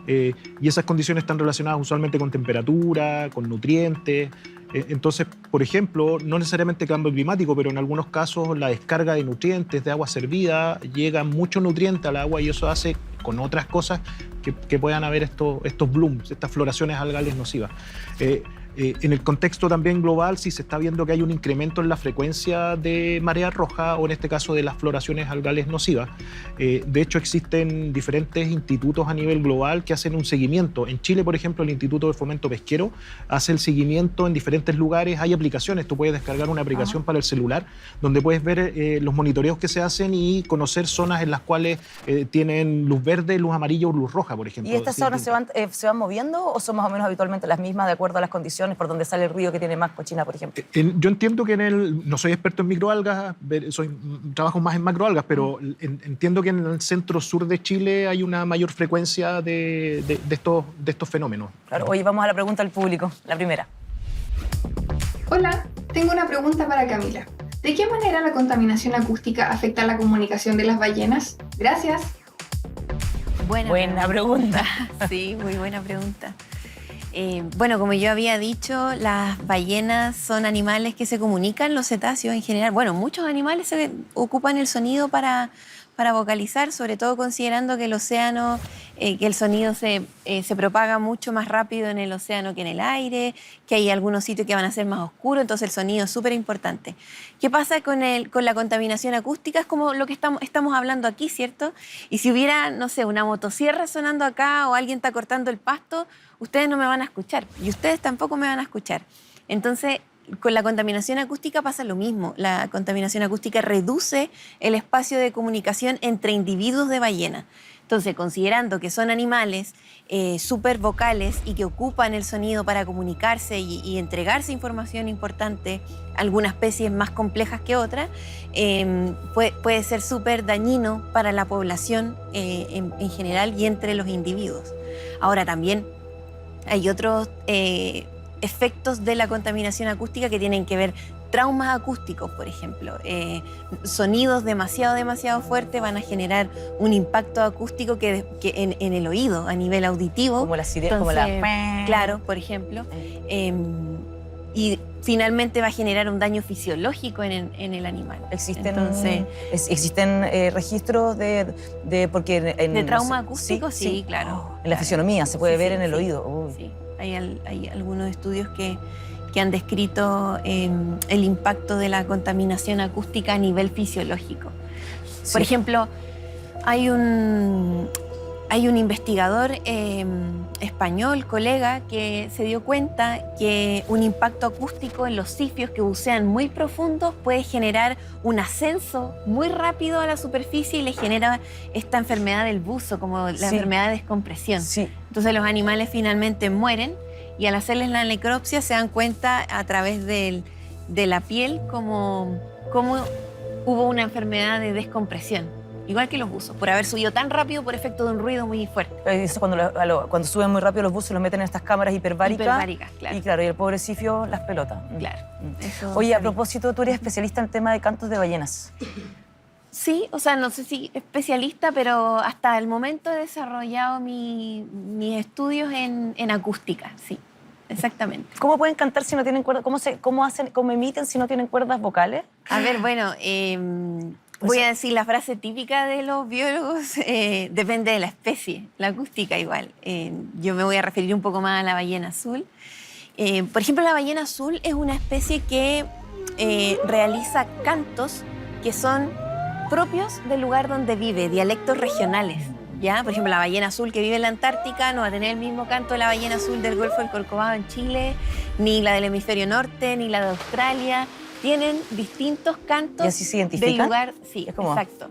Y esas condiciones están relacionadas usualmente con temperatura, con nutrientes. Entonces, por ejemplo, no necesariamente cambio climático, pero en algunos casos la descarga de nutrientes, de agua servida, llega mucho nutriente al agua y eso hace, con otras cosas, que puedan haber estos blooms, estas floraciones algales nocivas. En el contexto también global, sí se está viendo que hay un incremento en la frecuencia de marea roja, o en este caso de las floraciones algales nocivas. De hecho, existen diferentes institutos a nivel global que hacen un seguimiento. En Chile, por ejemplo, el Instituto de Fomento Pesquero hace el seguimiento en diferentes lugares. Hay aplicaciones, tú puedes descargar una aplicación para el celular donde puedes ver los monitoreos que se hacen y conocer zonas en las cuales tienen luz verde, luz amarilla o luz roja, por ejemplo. ¿Y estas zonas se van moviendo o son más o menos habitualmente las mismas de acuerdo a las condiciones por donde sale el río que tiene más cochina, por ejemplo? Yo entiendo que no soy experto en microalgas, trabajo más en macroalgas, pero entiendo que en el centro-sur de Chile hay una mayor frecuencia de estos fenómenos. Claro. Oye, vamos a la pregunta del público, la primera. Hola, tengo una pregunta para Camila. ¿De qué manera la contaminación acústica afecta la comunicación de las ballenas? Gracias. Buena pregunta. Sí, muy buena pregunta. Bueno, como yo había dicho, las ballenas son animales que se comunican, los cetáceos en general. Bueno, muchos animales se ocupan el sonido para vocalizar, sobre todo considerando que el océano, que el sonido se propaga mucho más rápido en el océano que en el aire, que hay algunos sitios que van a ser más oscuros, entonces el sonido es súper importante. ¿Qué pasa con la contaminación acústica? Es como lo que estamos hablando aquí, ¿cierto? Y si hubiera, no sé, una motosierra sonando acá o alguien está cortando el pasto, ustedes no me van a escuchar y ustedes tampoco me van a escuchar. Entonces, con la contaminación acústica pasa lo mismo. La contaminación acústica reduce el espacio de comunicación entre individuos de ballena. Entonces, considerando que son animales súper vocales y que ocupan el sonido para comunicarse y entregarse información importante, algunas especies más complejas que otras, puede ser súper dañino para la población en general y entre los individuos. Ahora también, Hay otros efectos de la contaminación acústica que tienen que ver traumas acústicos, por ejemplo. Sonidos demasiado fuertes van a generar un impacto acústico que en el oído, a nivel auditivo. Como la sirena, como la... Claro, por ejemplo. Y finalmente va a generar un daño fisiológico en el animal. Existen registros de porque de trauma acústico, sí, claro. En la fisionomía se puede ver en el sí, oído. Uy. Sí, hay algunos estudios que han descrito el impacto de la contaminación acústica a nivel fisiológico. Sí. Por ejemplo, hay un investigador español, colega, que se dio cuenta que un impacto acústico en los sifios que bucean muy profundos puede generar un ascenso muy rápido a la superficie y le genera esta enfermedad del buzo, como la enfermedad de descompresión. Sí. Entonces los animales finalmente mueren y al hacerles la necropsia se dan cuenta a través de la piel cómo hubo una enfermedad de descompresión. Igual que los buzos, por haber subido tan rápido por efecto de un ruido muy fuerte. Eso cuando suben muy rápido los buzos los meten en estas cámaras hiperbáricas. Hiperbáricas, claro. Y claro, y el pobre sifio las pelotas. Claro. Oye, a propósito, tú eres especialista en tema de cantos de ballenas. Sí, o sea, no sé si especialista, pero hasta el momento he desarrollado mis estudios en acústica, sí, exactamente. ¿Cómo pueden cantar si no tienen cuerdas? ¿Cómo emiten si no tienen cuerdas vocales? A ver, bueno, voy a decir la frase típica de los biólogos, depende de la especie, la acústica igual. Yo me voy a referir un poco más a la ballena azul. Por ejemplo, la ballena azul es una especie que realiza cantos que son propios del lugar donde vive, dialectos regionales. ¿Ya? Por ejemplo, la ballena azul que vive en la Antártica no va a tener el mismo canto de la ballena azul del Golfo del Corcovado en Chile, ni la del hemisferio norte, ni la de Australia. Tienen distintos cantos. ¿Y así se identifican? Del lugar, sí, Es como... exacto.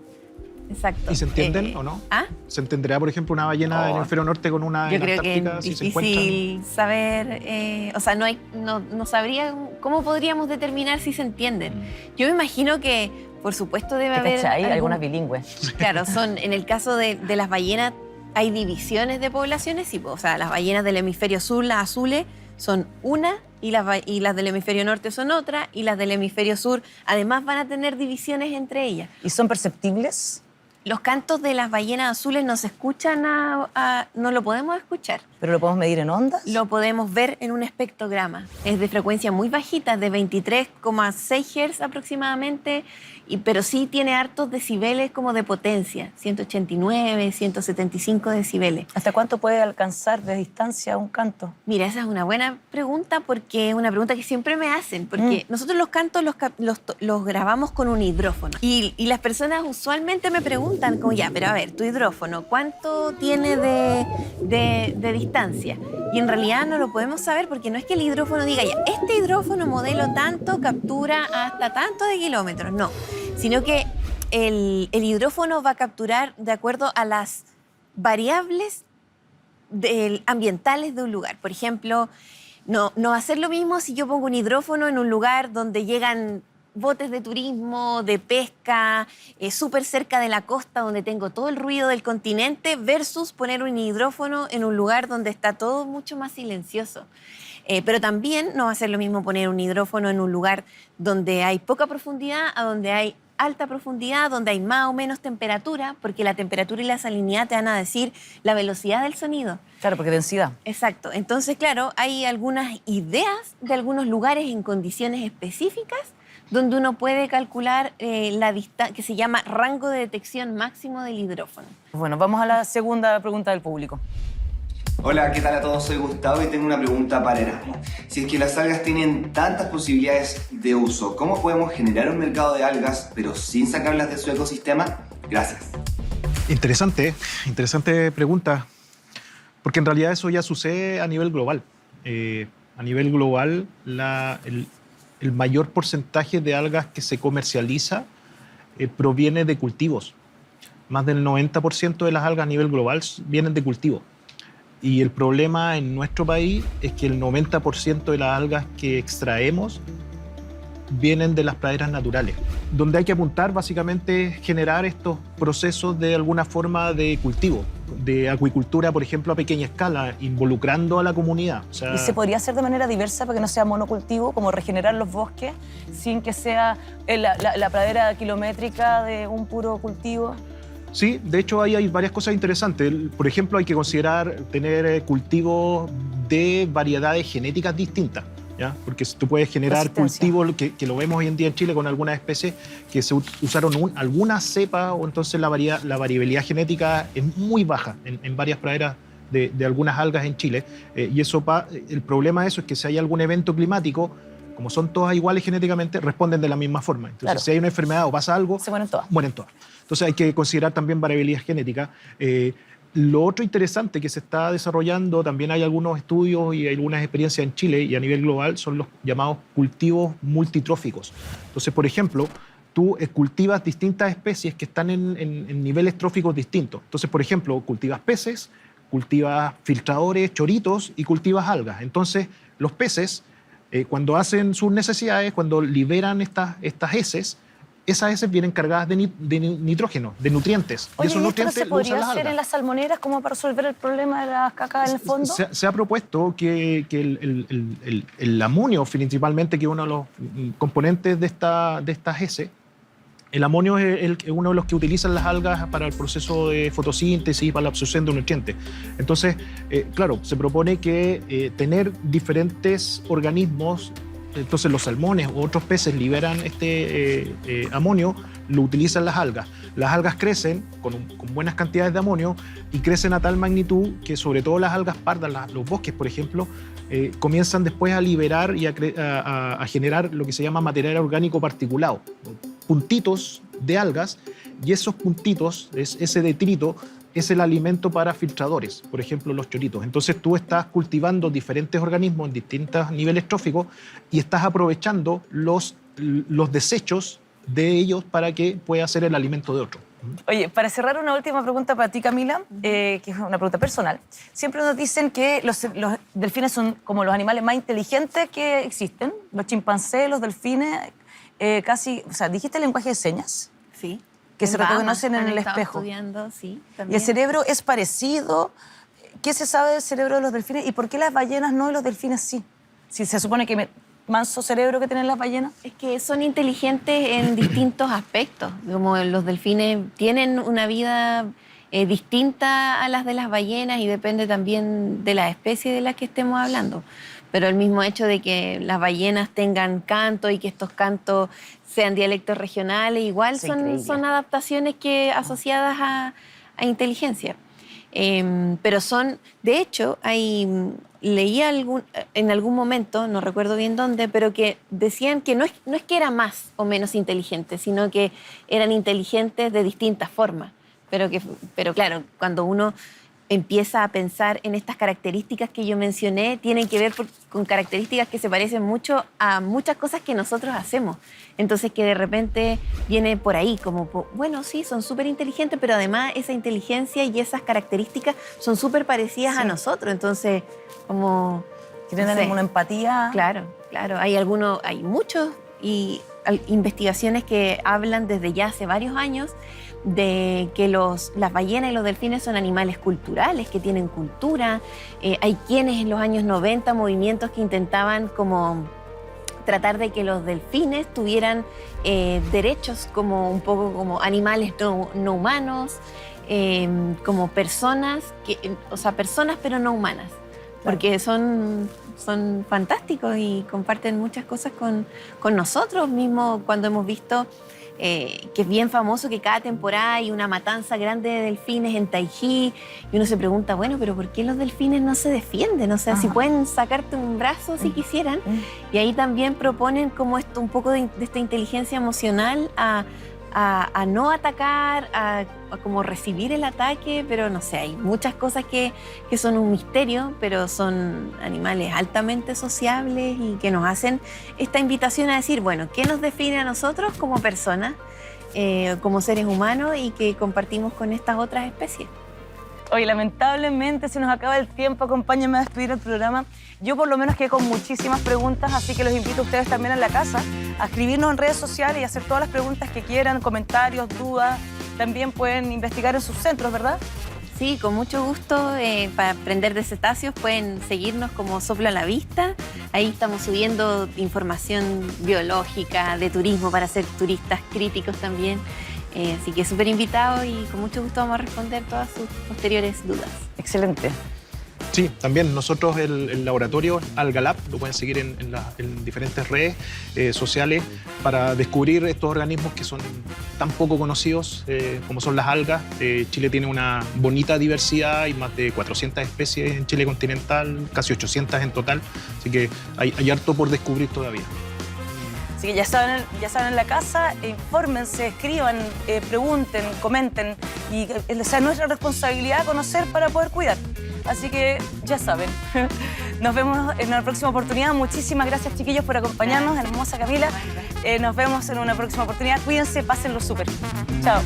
¿Y se entienden o no? ¿Ah? ¿Se entenderá, por ejemplo, una ballena del hemisferio norte con una en Yo creo que Antártica es si se difícil encuentran? saber, o sea, no sabría cómo podríamos determinar si se entienden. Yo me imagino que, por supuesto, debe haber... ¿Cachai? Algunas bilingües. Claro, en el caso de las ballenas, hay divisiones de poblaciones, sí, o sea, las ballenas del hemisferio sur, las azules, son una, y las del hemisferio norte son otra, y las del hemisferio sur, además, van a tener divisiones entre ellas. ¿Y son perceptibles? Los cantos de las ballenas azules no se escuchan, no lo podemos escuchar. ¿Pero lo podemos medir en ondas? Lo podemos ver en un espectrograma. Es de frecuencia muy bajita, de 23,6 Hz aproximadamente, pero sí tiene hartos decibeles como de potencia, 189, 175 decibeles. ¿Hasta cuánto puede alcanzar de distancia un canto? Mira, esa es una buena pregunta porque es una pregunta que siempre me hacen, porque nosotros los cantos los grabamos con un hidrófono y las personas usualmente me preguntan como, ya, pero a ver, tu hidrófono, ¿cuánto tiene de distancia? Y en realidad no lo podemos saber porque no es que el hidrófono diga, ya, este hidrófono modelo tanto captura hasta tanto de kilómetros, no, sino que el hidrófono va a capturar de acuerdo a las variables ambientales de un lugar. Por ejemplo, no va a ser lo mismo si yo pongo un hidrófono en un lugar donde llegan botes de turismo, de pesca, súper cerca de la costa donde tengo todo el ruido del continente, versus poner un hidrófono en un lugar donde está todo mucho más silencioso. Pero también no va a ser lo mismo poner un hidrófono en un lugar donde hay poca profundidad a donde hay alta profundidad, donde hay más o menos temperatura, porque la temperatura y la salinidad te van a decir la velocidad del sonido. Claro, porque densidad. Exacto. Entonces, claro, hay algunas ideas de algunos lugares en condiciones específicas donde uno puede calcular la distancia, que se llama rango de detección máximo del hidrófono. Bueno, vamos a la segunda pregunta del público. Hola, ¿qué tal a todos? Soy Gustavo y tengo una pregunta para Erasmo. Si es que las algas tienen tantas posibilidades de uso, ¿cómo podemos generar un mercado de algas pero sin sacarlas de su ecosistema? Gracias. Interesante pregunta, porque en realidad eso ya sucede a nivel global. A nivel global, el mayor porcentaje de algas que se comercializa proviene de cultivos. Más del 90% de las algas a nivel global vienen de cultivos. Y el problema en nuestro país es que el 90% de las algas que extraemos vienen de las praderas naturales, donde hay que apuntar básicamente es generar estos procesos de alguna forma de cultivo, de acuicultura, por ejemplo, a pequeña escala, involucrando a la comunidad. O sea, ¿Y se podría hacer de manera diversa para que no sea monocultivo, como regenerar los bosques, sin que sea la pradera kilométrica de un puro cultivo? sí, de hecho ahí hay varias cosas interesantes. Por ejemplo, hay que considerar tener cultivos de variedades genéticas distintas, ¿ya? Porque tú puedes generar cultivos que lo vemos hoy en día en Chile con algunas especies que se usaron alguna cepa, o entonces la variabilidad genética es muy baja en varias praderas de algunas algas en Chile. Y eso el problema de eso es que si hay algún evento climático, como son todas iguales genéticamente, responden de la misma forma. Entonces, claro, si hay una enfermedad o pasa algo, se mueren todas. Mueren todas. Entonces hay que considerar también variabilidad genética. Lo otro interesante que se está desarrollando, también hay algunos estudios y algunas experiencias en Chile y a nivel global, son los llamados cultivos multitróficos. Entonces, por ejemplo, tú cultivas distintas especies que están en niveles tróficos distintos. Entonces, por ejemplo, cultivas peces, cultivas filtradores, choritos y cultivas algas. Entonces, los peces, cuando hacen sus necesidades, cuando liberan estas heces, esas heces vienen cargadas de nitrógeno, de nutrientes. Oye, y esos ¿y esto no nutrientes se los podría usan las hacer algas. en las salmoneras como para resolver el problema de las cacas en el fondo? Se ha propuesto que el amonio, principalmente, que es uno de los componentes de estas heces, el amonio es uno de los que utilizan las algas para el proceso de fotosíntesis y para la absorción de nutrientes. Entonces, claro, se propone que tener diferentes organismos. Entonces los salmones u otros peces liberan este amonio, lo utilizan las algas. Las algas crecen con buenas cantidades de amonio y crecen a tal magnitud que sobre todo las algas pardas, los bosques, por ejemplo, comienzan después a liberar y a generar lo que se llama material orgánico particulado, puntitos de algas, y esos puntitos, ese detrito, es el alimento para filtradores, por ejemplo, los choritos. Entonces tú estás cultivando diferentes organismos en distintos niveles tróficos y estás aprovechando los desechos de ellos para que pueda ser el alimento de otro. Oye, para cerrar, una última pregunta para ti, Camila, que es una pregunta personal. Siempre nos dicen que los delfines son como los animales más inteligentes que existen. Los chimpancés, los delfines, casi... O sea, ¿dijiste el lenguaje de señas? Sí. Que se reconocen en han el estado espejo. Estudiando, sí, ¿Y también. el cerebro es parecido? ¿Qué se sabe del cerebro de los delfines? ¿Y por qué las ballenas no y los delfines sí? Si se supone que manso cerebro que tienen las ballenas. Es que son inteligentes en distintos aspectos. Como los delfines tienen una vida distinta a las de las ballenas y depende también de la especie de la que estemos hablando. Pero el mismo hecho de que las ballenas tengan canto y que estos cantos sean dialectos regionales, igual son adaptaciones asociadas a inteligencia. Pero de hecho, leí en algún momento, no recuerdo bien dónde, pero que decían que no es que eran más o menos inteligentes, sino que eran inteligentes de distintas formas. Pero claro, cuando uno empieza a pensar en estas características que yo mencioné, tienen que ver con características que se parecen mucho a muchas cosas que nosotros hacemos. Entonces que de repente viene por ahí, como, bueno, sí, son súper inteligentes, pero además esa inteligencia y esas características son súper parecidas a nosotros. Entonces, como... Tienen una empatía. Claro. Hay muchos investigaciones que hablan desde ya hace varios años de que las ballenas y los delfines son animales culturales, que tienen cultura. Hay quienes en los años 90, movimientos que intentaban como tratar de que los delfines tuvieran derechos como un poco como animales no humanos, como personas, personas pero no humanas, porque son fantásticos y comparten muchas cosas con nosotros mismos. Cuando hemos visto que es bien famoso que cada temporada hay una matanza grande de delfines en Taiji, y uno se pregunta, bueno, pero ¿por qué los delfines no se defienden? O sea, si pueden sacarte un brazo si quisieran. Y ahí también proponen como un poco de esta inteligencia emocional a no atacar, a como recibir el ataque, pero no sé, hay muchas cosas que son un misterio, pero son animales altamente sociables y que nos hacen esta invitación a decir, bueno, ¿qué nos define a nosotros como personas, como seres humanos y que compartimos con estas otras especies? Hoy lamentablemente se nos acaba el tiempo, acompáñenme a despedir el programa. Yo por lo menos quedé con muchísimas preguntas, así que los invito a ustedes también en la casa a escribirnos en redes sociales y hacer todas las preguntas que quieran, comentarios, dudas. También pueden investigar en sus centros, ¿verdad? Sí, con mucho gusto. Para aprender de cetáceos pueden seguirnos como Soplo a la Vista. Ahí estamos subiendo información biológica, de turismo, para ser turistas críticos también. Así que súper invitado y con mucho gusto vamos a responder todas sus posteriores dudas. Excelente. Sí, también nosotros el laboratorio AlgaLab lo pueden seguir en diferentes redes sociales para descubrir estos organismos que son tan poco conocidos como son las algas. Chile tiene una bonita diversidad, hay más de 400 especies en Chile continental, casi 800 en total, así que hay harto por descubrir todavía. Así que ya saben en la casa, infórmense, escriban, pregunten, comenten. Y esa es nuestra responsabilidad, conocer para poder cuidar. Así que ya saben. Nos vemos en una próxima oportunidad. Muchísimas gracias, chiquillos, por acompañarnos, hermosa Camila. Nos vemos en una próxima oportunidad. Cuídense, pásenlo súper. Chao.